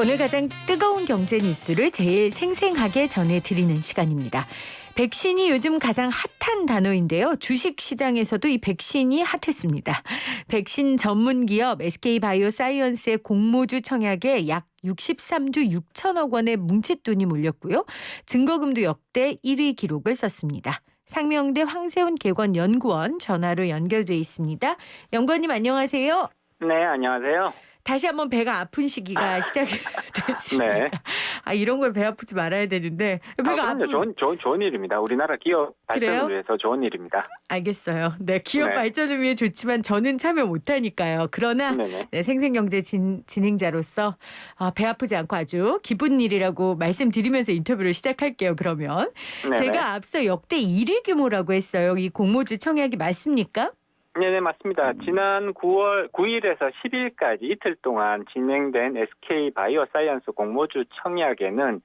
오늘 가장 뜨거운 경제 뉴스를 제일 생생하게 전해드리는 시간입니다. 백신이 요즘 가장 핫한 단어인데요. 주식시장에서도 이 백신이 핫했습니다. 백신 전문 기업 SK바이오사이언스의 공모주 청약에 약 63조 6천억 원의 뭉칫돈이 몰렸고요. 증거금도 역대 1위 기록을 썼습니다. 상명대 황세훈 개건연구원 전화로 연결돼 있습니다. 연구원님 안녕하세요. 네, 안녕하세요. 다시 한번 배가 아픈 시기가 시작이 됐습니다. 네. 이런 걸 배 아프지 말아야 되는데 배가 그럼요. 좋은 일입니다. 우리나라 기업 발전을 그래요? 위해서 좋은 일입니다. 알겠어요. 네, 기업 네. 발전을 위해 좋지만 저는 참여 못하니까요. 그러나 네네. 네, 생생경제 진행자로서 배 아프지 않고 아주 기쁜 일이라고 말씀드리면서 인터뷰를 시작할게요. 그러면 네네. 제가 앞서 역대 1위 규모라고 했어요. 이 공모주 청약이 맞습니까? 네네, 맞습니다. 지난 9월 9일에서 10일까지 이틀 동안 진행된 SK바이오사이언스 공모주 청약에는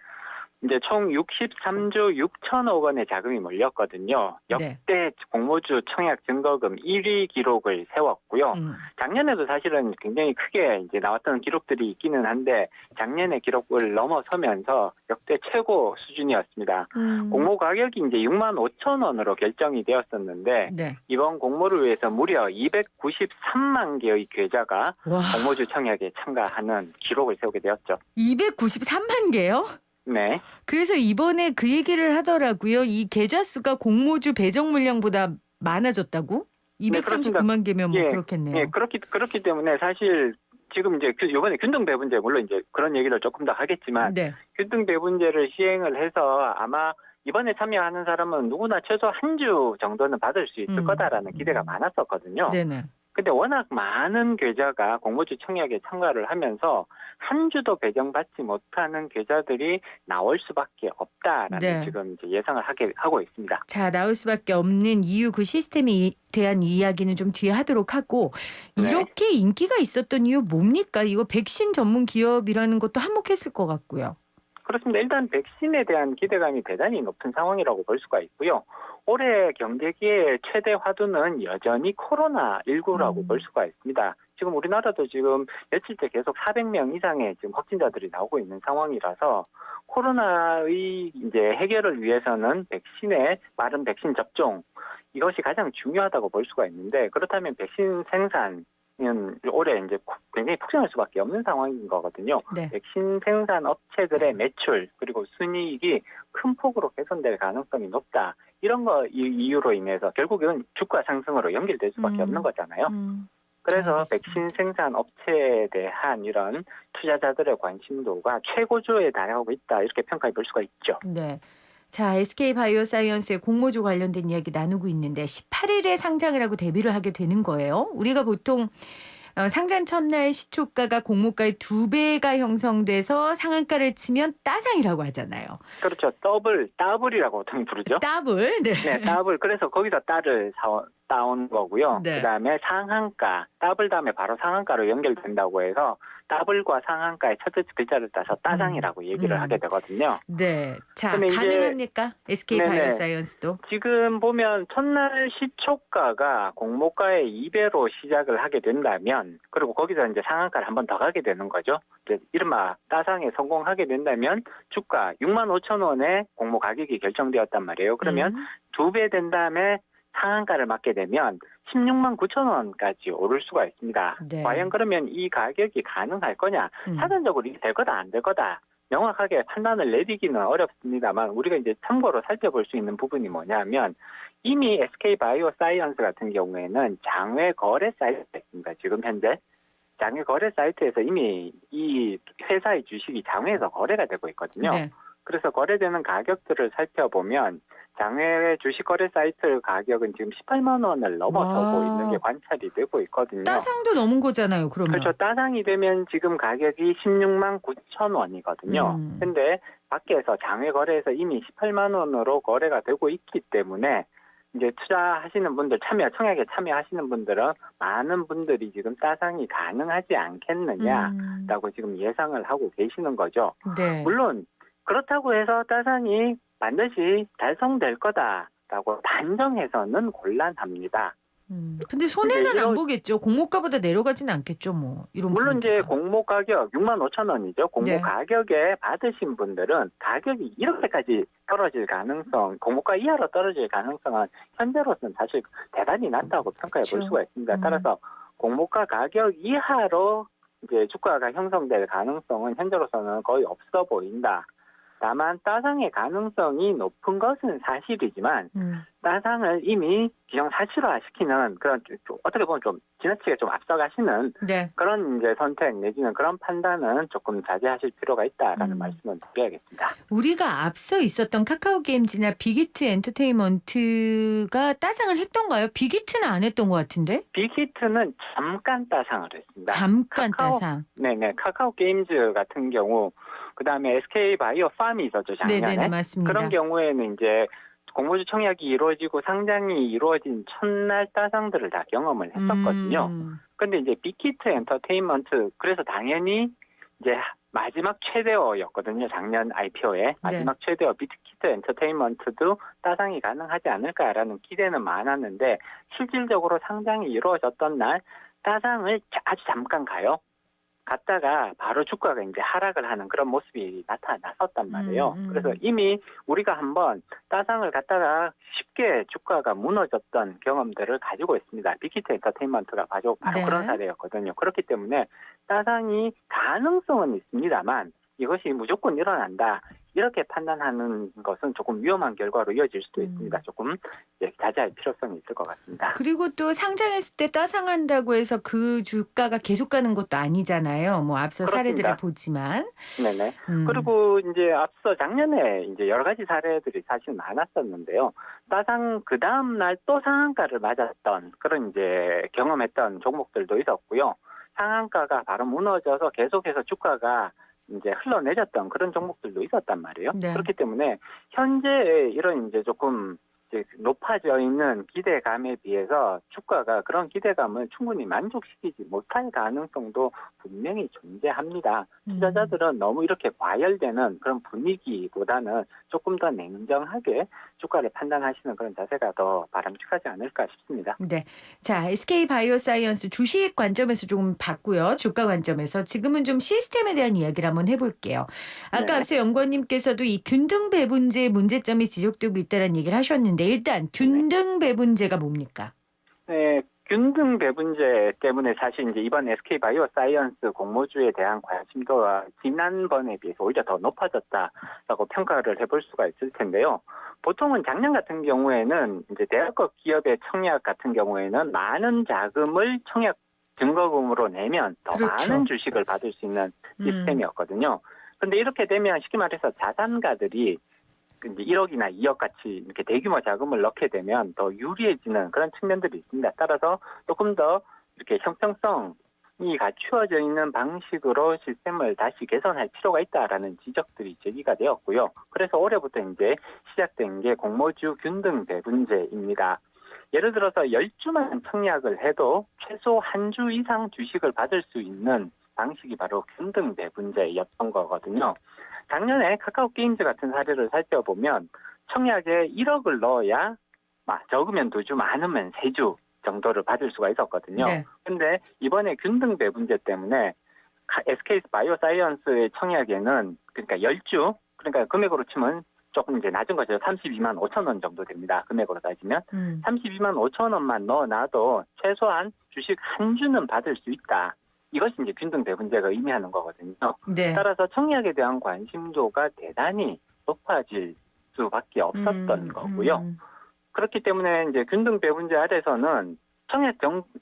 이제 총 63조 6천억 원의 자금이 몰렸거든요. 역대 공모주 청약 증거금 1위 기록을 세웠고요. 작년에도 사실은 굉장히 크게 이제 나왔던 기록들이 있기는 한데 작년의 기록을 넘어서면서 역대 최고 수준이었습니다. 공모 가격이 이제 6만 5천 원으로 결정이 되었었는데 네. 이번 공모를 위해서 무려 293만 개의 계좌가 와, 공모주 청약에 참가하는 기록을 세우게 되었죠. 293만 개요? 네. 그래서 이번에 그 얘기를 하더라고요. 이 계좌 수가 공모주 배정 물량보다 많아졌다고? 239만 개면 뭐 그렇겠네요. 예, 그렇기 때문에 사실 지금 이제 이번에 균등 배분제 물론 이제 그런 얘기를 조금 더 하겠지만 네. 균등 배분제를 시행을 해서 아마 이번에 참여하는 사람은 누구나 최소 한 주 정도는 받을 수 있을 거다라는 기대가 많았었거든요. 네네. 근데 워낙 많은 계좌가 공모주 청약에 참가를 하면서 한 주도 배정받지 못하는 계좌들이 나올 수밖에 없다라는 네. 지금 이제 예상을 하고 있습니다. 자, 나올 수밖에 없는 이유 그 시스템에 대한 이야기는 좀 뒤에 하도록 하고 네. 이렇게 인기가 있었던 이유 뭡니까? 이거 백신 전문 기업이라는 것도 한몫했을 것 같고요. 그렇습니다. 일단 백신에 대한 기대감이 대단히 높은 상황이라고 볼 수가 있고요. 올해 경제기의 최대 화두는 여전히 코로나19라고 볼 수가 있습니다. 지금 우리나라도 지금 며칠째 계속 400명 이상의 지금 확진자들이 나오고 있는 상황이라서 코로나의 이제 해결을 위해서는 빠른 백신 접종 이것이 가장 중요하다고 볼 수가 있는데 그렇다면 백신 생산 올해 이제 굉장히 폭증할 수밖에 없는 상황인 거거든요. 네. 백신 생산 업체들의 매출 그리고 순이익이 큰 폭으로 개선될 가능성이 높다. 이런 거 이유로 인해서 결국은 주가 상승으로 연결될 수밖에 없는 거잖아요. 그래서 알겠습니다. 백신 생산 업체에 대한 이런 투자자들의 관심도가 최고조에 달하고 있다. 이렇게 평가해 볼 수가 있죠. 네. 자, SK바이오사이언스의 공모주 관련된 이야기 나누고 있는데 18일에 상장을 하고 데뷔를 하게 되는 거예요. 우리가 보통 상장 첫날 시초가가 공모가의 2배가 형성돼서 상한가를 치면 따상이라고 하잖아요. 그렇죠. 더블이라고 보통 부르죠. 더블. 네. 네, 더블. 그래서 거기서 딸을 따온 거고요. 네. 그다음에 상한가, 더블 다음에 바로 상한가로 연결된다고 해서 더블과 상한가의 첫 글자를 따서 따상이라고 얘기를 하게 되거든요. 네. 자, 근데 이제 가능합니까? SK바이오사이언스도? 지금 보면 첫날 시초가가 공모가의 2배로 시작을 하게 된다면 그리고 거기서 이제 상한가를 한 번 더 가게 되는 거죠. 이제 이른바 따상에 성공하게 된다면 주가 6만 5천 원의 공모 가격이 결정되었단 말이에요. 그러면 2배 된 다음에 상한가를 맞게 되면 16만 9천 원까지 오를 수가 있습니다. 네. 과연 그러면 이 가격이 가능할 거냐? 사전적으로 이게 될 거다 안 될 거다. 명확하게 판단을 내리기는 어렵습니다만 우리가 이제 참고로 살펴볼 수 있는 부분이 뭐냐면 이미 SK바이오사이언스 같은 경우에는 장외 거래 사이트가 있습니다. 지금 현재 장외 거래 사이트에서 이미 이 회사의 주식이 장외에서 거래가 되고 있거든요. 네. 그래서 거래되는 가격들을 살펴보면 장외 주식 거래 사이트 가격은 지금 18만 원을 넘어서고 와. 있는 게 관찰이 되고 있거든요. 따상도 넘은 거잖아요, 그러면. 그렇죠. 따상이 되면 지금 가격이 16만 9천 원이거든요. 근데 밖에서 장외 거래에서 이미 18만 원으로 거래가 되고 있기 때문에 이제 투자하시는 분들 청약에 참여하시는 분들은 많은 분들이 지금 따상이 가능하지 않겠느냐라고 지금 예상을 하고 계시는 거죠. 네. 물론 그렇다고 해서 따상이 반드시 달성될 거다라고 단정해서는 곤란합니다. 근데 손해는 이제 안 이런 보겠죠. 공모가보다 내려가진 않겠죠, 뭐 이런 물론 이제 분위기가. 공모 가격 6만 5천 원이죠. 공모 네. 가격에 받으신 분들은 가격이 이렇게까지 떨어질 가능성, 공모가 이하로 떨어질 가능성은 현재로서는 사실 대단히 낮다고 평가해 볼 그렇죠. 수가 있습니다. 음. 따라서 공모가 가격 이하로 이제 주가가 형성될 가능성은 현재로서는 거의 없어 보인다. 다만 따상의 가능성이 높은 것은 사실이지만 따상을 이미 기정사실화시키는 그런 어떻게 보면 좀 지나치게 좀 앞서가시는 네. 그런 이제 선택 내지는 그런 판단은 조금 자제하실 필요가 있다라는 말씀을 드려야겠습니다. 우리가 앞서 있었던 카카오 게임즈나 빅히트 엔터테인먼트가 따상을 했던가요? 빅히트는 안 했던 것 같은데? 빅히트는 잠깐 따상을 했습니다. 잠깐 따상. 네네. 카카오 게임즈 같은 경우 그다음에 SK 바이오 팜이 있었죠, 작년에. 네네네, 맞습니다. 그런 경우에는 이제 공모주 청약이 이루어지고 상장이 이루어진 첫날 따상들을 다 경험을 했었거든요. 근데 이제 빅히트 엔터테인먼트 그래서 당연히 이제 마지막 최대어였거든요. 작년 IPO에 마지막 최대어 빅히트 엔터테인먼트도 따상이 가능하지 않을까라는 기대는 많았는데 실질적으로 상장이 이루어졌던 날 따상을 아주 잠깐 가요. 갔다가 바로 주가가 이제 하락을 하는 그런 모습이 나타났었단 말이에요. 그래서 이미 우리가 한번 따상을 갔다가 쉽게 주가가 무너졌던 경험들을 가지고 있습니다. 빅히트 엔터테인먼트가 바로 그런 사례였거든요. 그렇기 때문에 따상이 가능성은 있습니다만 이것이 무조건 일어난다. 이렇게 판단하는 것은 조금 위험한 결과로 이어질 수도 있습니다. 조금 자제할 필요성이 있을 것 같습니다. 그리고 또 상장했을 때 따상한다고 해서 그 주가가 계속 가는 것도 아니잖아요. 뭐 앞서 그렇습니다. 사례들을 보지만. 네네. 그리고 이제 앞서 작년에 이제 여러 가지 사례들이 사실 많았었는데요. 따상 그 다음 날 또 상한가를 맞았던 그런 이제 경험했던 종목들도 있었고요. 상한가가 바로 무너져서 계속해서 주가가 이제 흘러내렸던 그런 종목들도 있었단 말이에요. 네. 그렇기 때문에 현재 이런 이제 조금 이제 높아져 있는 기대감에 비해서 주가가 그런 기대감을 충분히 만족시키지 못할 가능성도 분명히 존재합니다. 투자자들은 너무 이렇게 과열되는 그런 분위기보다는 조금 더 냉정하게 주가를 판단하시는 그런 자세가 더 바람직하지 않을까 싶습니다. 네. 자, SK 바이오사이언스 주식 관점에서 조금 봤고요. 주가 관점에서 지금은 좀 시스템에 대한 이야기를 한번 해볼게요. 아까 네. 앞서 연구원님께서도 이 균등 배분제의 문제점이 지적되고 있다는 얘기를 하셨는데 일단 균등 배분제가 뭡니까? 네. 균등 배분제 때문에 사실 이제 이번 SK 바이오사이언스 공모주에 대한 관심도가 지난번에 비해서 오히려 더 높아졌다라고 평가를 해볼 수가 있을 텐데요. 보통은 작년 같은 경우에는 이제 대학급 기업의 청약 같은 경우에는 많은 자금을 청약 증거금으로 내면 더 그렇죠. 많은 주식을 받을 수 있는 시스템이었거든요. 근데 이렇게 되면 쉽게 말해서 자산가들이 이제 1억이나 2억 같이 이렇게 대규모 자금을 넣게 되면 더 유리해지는 그런 측면들이 있습니다. 따라서 조금 더 이렇게 형평성이 갖추어져 있는 방식으로 시스템을 다시 개선할 필요가 있다라는 지적들이 제기가 되었고요. 그래서 올해부터 이제 시작된 게 공모주 균등 배분제입니다. 예를 들어서 10주만 청약을 해도 최소 한 주 이상 주식을 받을 수 있는 방식이 바로 균등 배분제였던 거거든요. 작년에 카카오 게임즈 같은 사례를 살펴보면 청약에 1억을 넣어야 적으면 2주, 많으면 3주 정도를 받을 수가 있었거든요. 근데 이번에 균등 배분제 때문에 SK 바이오사이언스의 청약에는 그러니까 10주, 그러니까 금액으로 치면 조금 이제 낮은 거죠. 32만 5천 원 정도 됩니다. 금액으로 따지면. 32만 5천 원만 넣어놔도 최소한 주식 한 주는 받을 수 있다. 이것이 이제 균등 배분제가 의미하는 거거든요. 네. 따라서 청약에 대한 관심도가 대단히 높아질 수밖에 없었던 거고요. 그렇기 때문에 이제 균등 배분제 아래서는 청약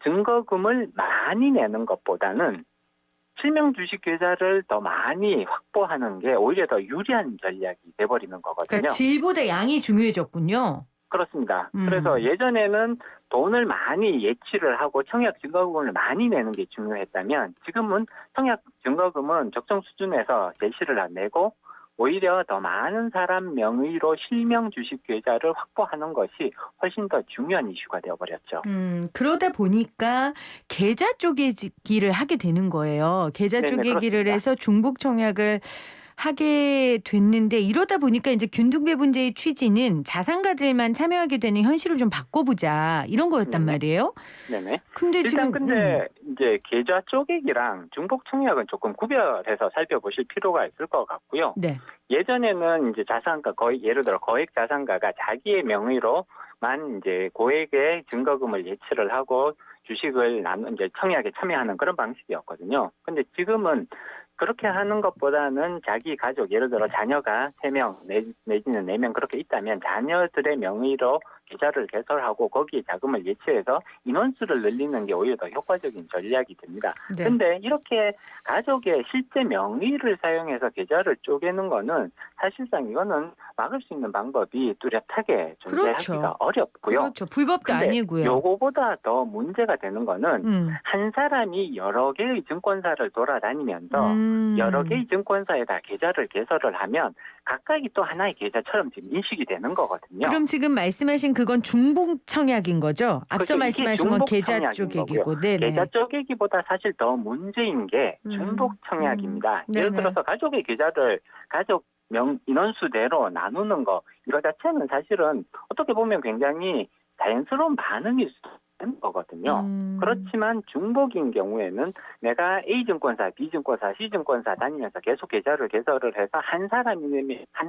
증거금을 많이 내는 것보다는 실명 주식 계좌를 더 많이 확보하는 게 오히려 더 유리한 전략이 돼버리는 거거든요. 그러니까 질보다 양이 중요해졌군요. 그렇습니다. 그래서 예전에는 돈을 많이 예치를 하고 청약 증거금을 많이 내는 게 중요했다면 지금은 청약 증거금은 적정 수준에서 제시를 안 내고 오히려 더 많은 사람 명의로 실명 주식 계좌를 확보하는 것이 훨씬 더 중요한 이슈가 되어버렸죠. 그러다 보니까 계좌 쪼개기를 하게 되는 거예요. 계좌 네네, 쪼개기를 그렇습니다. 해서 중복 청약을 하게 됐는데 이러다 보니까 이제 균등배분제의 취지는 자산가들만 참여하게 되는 현실을 좀 바꿔보자 이런 거였단 네네. 말이에요. 네네. 근데 일단 지금 근데 이제 계좌 쪼개기랑 중복 청약은 조금 구별해서 살펴보실 필요가 있을 것 같고요. 네. 예전에는 이제 자산가 거의 예를 들어 거액 자산가가 자기의 명의로만 이제 고액의 증거금을 예치를 하고 주식을 이제 청약에 참여하는 그런 방식이었거든요. 근데 지금은 그렇게 하는 것보다는 자기 가족, 예를 들어 자녀가 3명 내지는 4명 그렇게 있다면 자녀들의 명의로 계좌를 개설하고 거기에 자금을 예치해서 인원수를 늘리는 게 오히려 더 효과적인 전략이 됩니다. 네. 근데 이렇게 가족의 실제 명의를 사용해서 계좌를 쪼개는 거는 사실상 이거는 막을 수 있는 방법이 뚜렷하게 존재하기가 그렇죠. 어렵고요. 그렇죠. 불법도 근데 아니고요. 요거보다 더 문제가 되는 거는 한 사람이 여러 개의 증권사를 돌아다니면서 여러 개의 증권사에다 계좌를 개설을 하면 각각이 또 하나의 계좌처럼 지금 인식이 되는 거거든요. 그럼 지금 말씀하신 그건 중복 청약인 거죠? 앞서 그렇죠. 이게 말씀하신 건 중복 계좌 청약인 쪼개기고. 거고요. 네네. 계좌 쪼개기보다 사실 더 문제인 게 중복 청약입니다. 예를 네네. 들어서 가족의 계좌를 가족 인원수대로 나누는 거 이거 자체는 사실은 어떻게 보면 굉장히 자연스러운 반응일 수도 있는 거거든요. 그렇지만 중복인 경우에는 내가 A증권사, B증권사, C증권사 다니면서 계속 계좌를 개설을 해서 한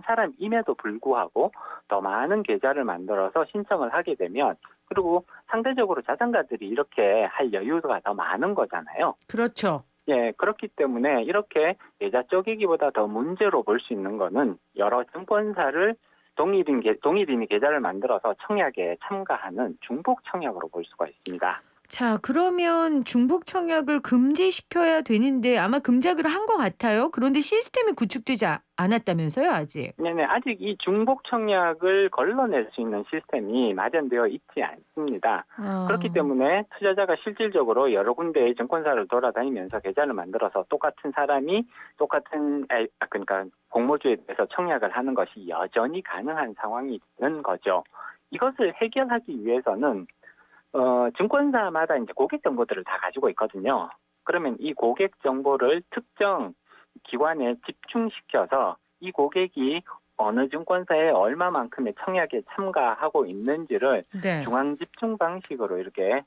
사람임에도 불구하고 더 많은 계좌를 만들어서 신청을 하게 되면 그리고 상대적으로 자산가들이 이렇게 할 여유가 더 많은 거잖아요. 그렇죠. 예, 그렇기 때문에 이렇게 계좌 쪼개기보다 더 문제로 볼 수 있는 거는 여러 증권사를 동일인이 계좌를 만들어서 청약에 참가하는 중복 청약으로 볼 수가 있습니다. 자, 그러면 중복 청약을 금지시켜야 되는데 아마 금지하기로 한 것 같아요. 그런데 시스템이 구축되지 않았다면서요, 아직? 네네, 아직 이 중복 청약을 걸러낼 수 있는 시스템이 마련되어 있지 않습니다. 그렇기 때문에 투자자가 실질적으로 여러 군데의 증권사를 돌아다니면서 계좌를 만들어서 똑같은 사람이 그러니까 공모주에 대해서 청약을 하는 것이 여전히 가능한 상황이 되는 거죠. 이것을 해결하기 위해서는 증권사마다 이제 고객 정보들을 다 가지고 있거든요. 그러면 이 고객 정보를 특정 기관에 집중시켜서 이 고객이 어느 증권사에 얼마만큼의 청약에 참가하고 있는지를 네. 중앙 집중 방식으로 이렇게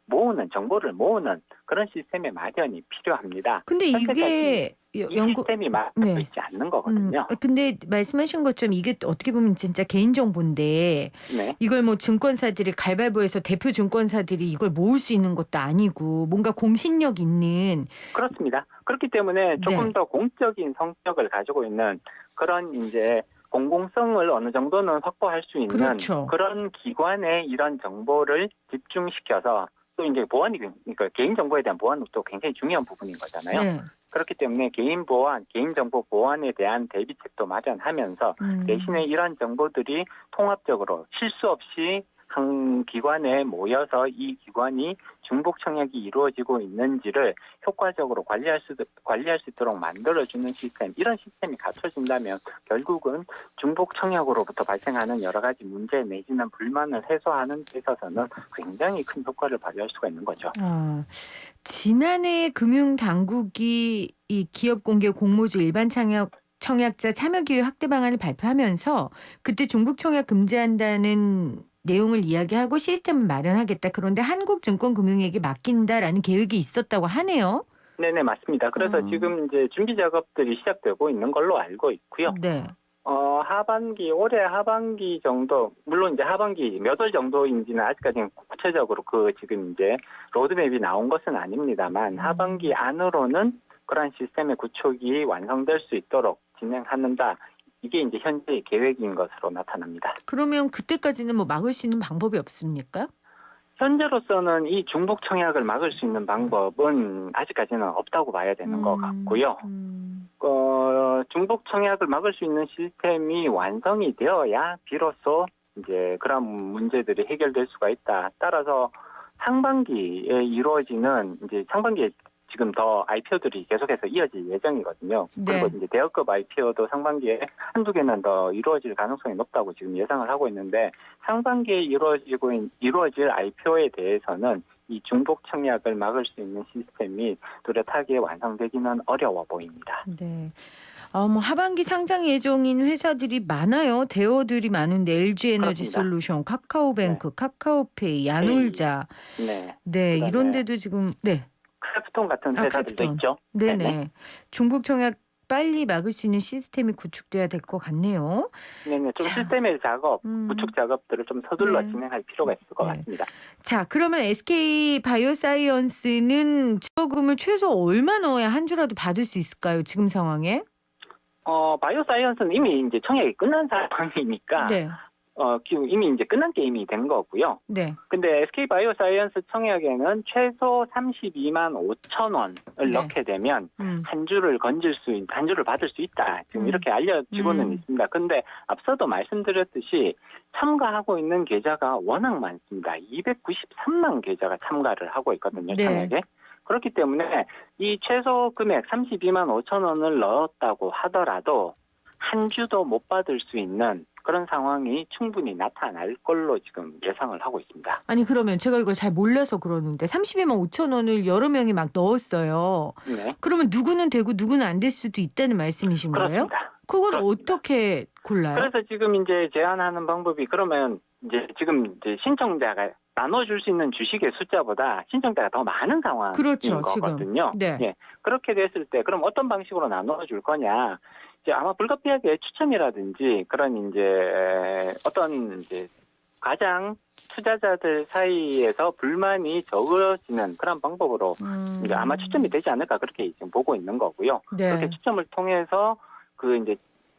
정보를 모으는 그런 시스템의 마련이 필요합니다. 근데 이게 이 시스템이 마련되어 있지 않는 거거든요. 근데 말씀하신 것처럼 이게 어떻게 보면 진짜 개인 정보인데 네. 이걸 뭐 증권사들이 가위바위보해서 대표 증권사들이 이걸 모을 수 있는 것도 아니고 뭔가 공신력 있는 그렇습니다. 그렇기 때문에 조금 더 공적인 성격을 가지고 있는 그런 이제 공공성을 어느 정도는 확보할 수 있는 그렇죠. 그런 기관에 이런 정보를 집중시켜서 또 이제 그러니까 개인 정보에 대한 보안은 또 굉장히 중요한 부분인 거잖아요. 네. 그렇기 때문에 개인정보 보안에 대한 대비책도 마련하면서 대신에 이런 정보들이 통합적으로 실수 없이 한 기관에 모여서 이 기관이 중복 청약이 이루어지고 있는지를 효과적으로 관리할 수 있도록 만들어주는 시스템, 이런 시스템이 갖춰진다면 결국은 중복 청약으로부터 발생하는 여러 가지 문제 내지는 불만을 해소하는 데 있어서는 굉장히 큰 효과를 발휘할 수가 있는 거죠. 지난해 금융당국이 이 기업 공개 공모주 일반 청약자 참여 기회 확대 방안을 발표하면서 그때 중복 청약 금지한다는 내용을 이야기하고 시스템을 마련하겠다. 그런데 한국증권금융위에게 맡긴다라는 계획이 있었다고 하네요. 네네, 맞습니다. 그래서 지금 이제 준비 작업들이 시작되고 있는 걸로 알고 있고요. 네. 올해 하반기 정도, 물론 이제 하반기 몇 월 정도인지는 아직까지는 구체적으로 지금 이제 로드맵이 나온 것은 아닙니다만 하반기 안으로는 그러한 시스템의 구축이 완성될 수 있도록 진행하는다. 이게 이제 현재의 계획인 것으로 나타납니다. 그러면 그때까지는 뭐 막을 수 있는 방법이 없습니까? 현재로서는 이 중복 청약을 막을 수 있는 방법은 아직까지는 없다고 봐야 되는 것 같고요. 중복 청약을 막을 수 있는 시스템이 완성이 되어야 비로소 이제 그런 문제들이 해결될 수가 있다. 따라서 상반기에 지금 더 IPO들이 계속해서 이어질 예정이거든요. 네. 그리고 이제 대여급 IPO도 상반기에 한두 개는 더 이루어질 가능성이 높다고 지금 예상을 하고 있는데 상반기에 이루어질 IPO에 대해서는 이 중복 청약을 막을 수 있는 시스템이 뚜렷하게 완성되기는 어려워 보입니다. 네. 뭐 하반기 상장 예정인 회사들이 많아요. 대어들이 많은데 LG 에너지 그렇습니다. 솔루션, 카카오뱅크, 카카오페이, 야놀자. 네. 네, 그다음에 이런 데도 지금 네. 크래프톤 같은 회사들도 크래프톤. 있죠. 네네. 중국 청약 빨리 막을 수 있는 시스템이 구축돼야 될 것 같네요. 네네. 좀 자, 시스템의 작업, 구축 작업들을 좀 서둘러 네. 진행할 필요가 있을 것 네. 같습니다. 자, 그러면 SK 바이오사이언스는 지원금을 최소 얼마 넣어야 한 주라도 받을 수 있을까요? 지금 상황에? 바이오사이언스는 이미 이제 청약이 끝난 상황이니까, 네. 이미 이제 끝난 게임이 된 거고요. 네. 근데 SK 바이오사이언스 청약에는 최소 32만 5천 원을 네. 넣게 되면 음. 한 주를 한 주를 받을 수 있다. 지금 이렇게 알려지고는 있습니다. 근데 앞서도 말씀드렸듯이 참가하고 있는 계좌가 워낙 많습니다. 293만 계좌가 참가를 하고 있거든요. 네. 청약에. 그렇기 때문에 이 최소 금액 32만 5천 원을 넣었다고 하더라도 한 주도 못 받을 수 있는 그런 상황이 충분히 나타날 걸로 지금 예상을 하고 있습니다. 아니 그러면 제가 이걸 잘 몰라서 그러는데 32만 5천 원을 여러 명이 막 넣었어요. 네. 그러면 누구는 되고 누구는 안 될 수도 있다는 말씀이신 거예요? 그렇습니다. 그건 그렇습니다. 어떻게 골라요? 그래서 지금 이제 제안하는 방법이 그러면 지금 신청자가 나눠줄 수 있는 주식의 숫자보다 신청자가 더 많은 상황인 그렇죠, 거거든요. 지금. 네. 예. 그렇게 됐을 때 그럼 어떤 방식으로 나눠줄 거냐? 이제 아마 불가피하게 추첨이라든지 그런 이제 어떤 이제 가장 투자자들 사이에서 불만이 적어지는 그런 방법으로 이제 아마 추첨이 되지 않을까 그렇게 지금 보고 있는 거고요. 네. 그렇게 추첨을 통해서 그 이제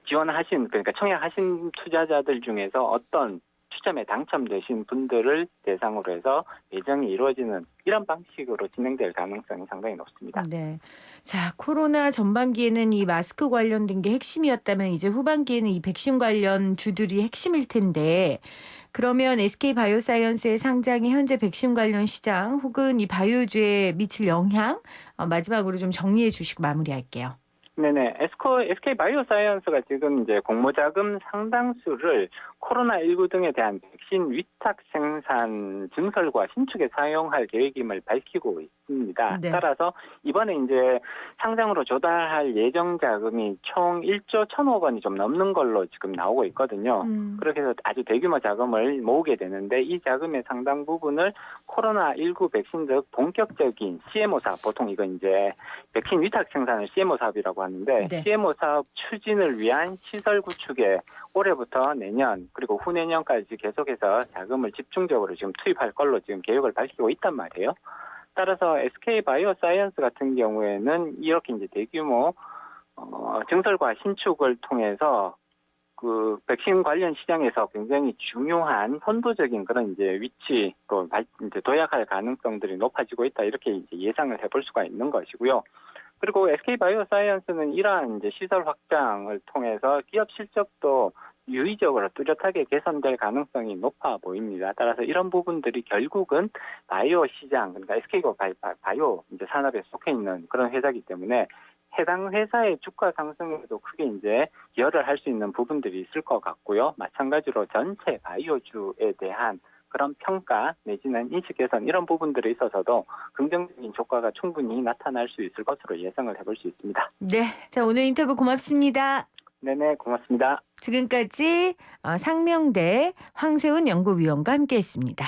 지원하신 그러니까 청약하신 투자자들 중에서 어떤 추첨에 당첨되신 분들을 대상으로 해서 예정이 이루어지는 이런 방식으로 진행될 가능성이 상당히 높습니다. 네. 자, 코로나 전반기에는 이 마스크 관련된 게 핵심이었다면 이제 후반기에는 이 백신 관련 주들이 핵심일 텐데 그러면 SK 바이오사이언스의 상장이 현재 백신 관련 시장 혹은 이 바이오주에 미칠 영향 마지막으로 좀 정리해 주시고 마무리할게요. 네네. SK 바이오사이언스가 지금 이제 공모자금 상당수를 코로나19 등에 대한 백신 위탁 생산 증설과 신축에 사용할 계획임을 밝히고 있습니다. 네. 따라서 이번에 이제 상장으로 조달할 예정 자금이 총 1조 1,000억 원이 좀 넘는 걸로 지금 나오고 있거든요. 그렇게 해서 아주 대규모 자금을 모으게 되는데 이 자금의 상당 부분을 코로나19 백신 등 본격적인 CMO 사업, 보통 이건 이제 백신 위탁 생산을 CMO 사업이라고 하는데 네. CMO 사업 추진을 위한 시설 구축에 올해부터 내년 그리고 후내년까지 계속해서 자금을 집중적으로 지금 투입할 걸로 지금 계획을 밝히고 있단 말이에요. 따라서 SK 바이오사이언스 같은 경우에는 이렇게 이제 대규모 증설과 신축을 통해서 그 백신 관련 시장에서 굉장히 중요한 선도적인 그런 이제 위치로 이제 도약할 가능성들이 높아지고 있다 이렇게 이제 예상을 해볼 수가 있는 것이고요. 그리고 SK 바이오사이언스는 이러한 이제 시설 확장을 통해서 기업 실적도 유의적으로 뚜렷하게 개선될 가능성이 높아 보입니다. 따라서 이런 부분들이 결국은 바이오 시장, 그러니까 SK가 바이오 이제 산업에 속해 있는 그런 회사이기 때문에 해당 회사의 주가 상승에도 크게 이제 기여를 할 수 있는 부분들이 있을 것 같고요. 마찬가지로 전체 바이오주에 대한 그런 평가 내지는 인식 개선 이런 부분들에 있어서도 긍정적인 효과가 충분히 나타날 수 있을 것으로 예상을 해볼 수 있습니다. 네. 자, 오늘 인터뷰 고맙습니다. 네네, 고맙습니다. 지금까지 상명대 황세훈 연구위원과 함께했습니다.